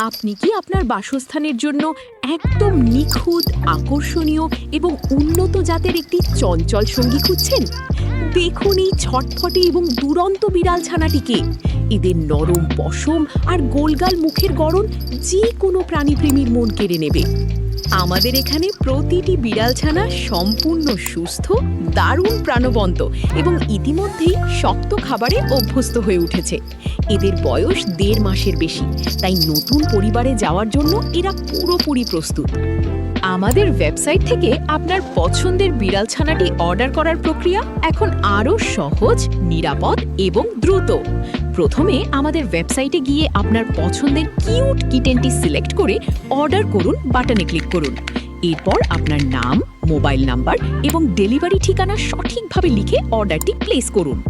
আপনি কি আপনার বাসস্থানের জন্য একদম নিখুঁত, আকর্ষণীয় এবং উন্নত জাতের একটি চঞ্চল সঙ্গী খুঁজছেন? দেখুন এই ছটফটে এবং দুরন্ত বিড়াল ছানাটিকে। এদের নরম পশম আর গোলগাল মুখের গড়ন যে কোনো প্রাণীপ্রেমীর মন কেড়ে নেবে। আমাদের এখানে প্রতিটি বিড়াল ছানা সম্পূর্ণ সুস্থ, দারুণ প্রাণবন্ত এবং ইতিমধ্যেই শক্ত খাবারে অভ্যস্ত হয়ে উঠেছে। এদের বয়স ১.৫ মাসের বেশি, তাই নতুন পরিবারে যাওয়ার জন্য এরা পুরোপুরি প্রস্তুত। আমাদের ওয়েবসাইট থেকে আপনার পছন্দের বিড়াল ছানাটি অর্ডার করার প্রক্রিয়া এখন আরও সহজ, নিরাপদ এবং দ্রুত। প্রথমে আমাদের ওয়েবসাইটে গিয়ে আপনার পছন্দের কিউট কিটেনটি সিলেক্ট করে অর্ডার করুন বাটনে ক্লিক করুন। এরপর আপনার নাম, মোবাইল নাম্বার এবং ডেলিভারি ঠিকানা সঠিকভাবে লিখে অর্ডারটি প্লেস করুন।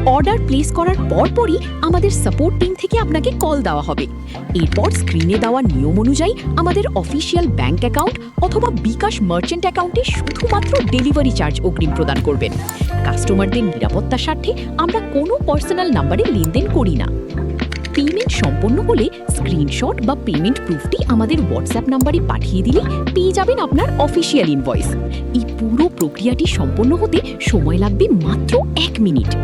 অর্ডার প্লেস করার পরপরই আমাদের সাপোর্ট টিম থেকে আপনাকে কল দেওয়া হবে। এরপর স্ক্রিনে দেওয়া নিয়ম অনুযায়ী আমাদের অফিসিয়াল ব্যাংক অ্যাকাউন্ট অথবা বিকাশ মার্চেন্ট অ্যাকাউন্টে শুধুমাত্র ডেলিভারি চার্জ অগ্রিম প্রদান করবেন। কাস্টমারদের নিরাপত্তার স্বার্থে আমরা কোনো পার্সোনাল নাম্বারে লেনদেন করি না। পেমেন্ট সম্পন্ন হলে স্ক্রিনশট বা পেমেন্ট প্রুফটি আমাদের হোয়াটসঅ্যাপ নাম্বারে পাঠিয়ে দিলে পেয়ে যাবেন আপনার অফিসিয়াল ইনভয়েস। এই পুরো প্রক্রিয়াটি সম্পন্ন হতে সময় লাগবে মাত্র ১ মিনিট।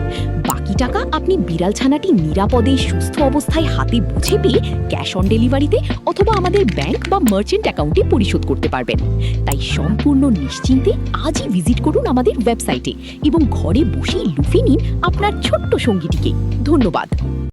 বাকি টাকা আপনি বিড়াল ছানাটি নিরাপদে সুস্থ অবস্থায় হাতে বুঝে পেয়ে ক্যাশ অন ডেলিভারিতে অথবা আমাদের ব্যাংক বা মার্চেন্ট অ্যাকাউন্টে পরিশোধ করতে পারবেন। তাই সম্পূর্ণ নিশ্চিন্তে আজই ভিজিট করুন আমাদের ওয়েবসাইটে এবং ঘরে বসেই লুফে নিন আপনার ছোট্ট সঙ্গীটিকে। ধন্যবাদ।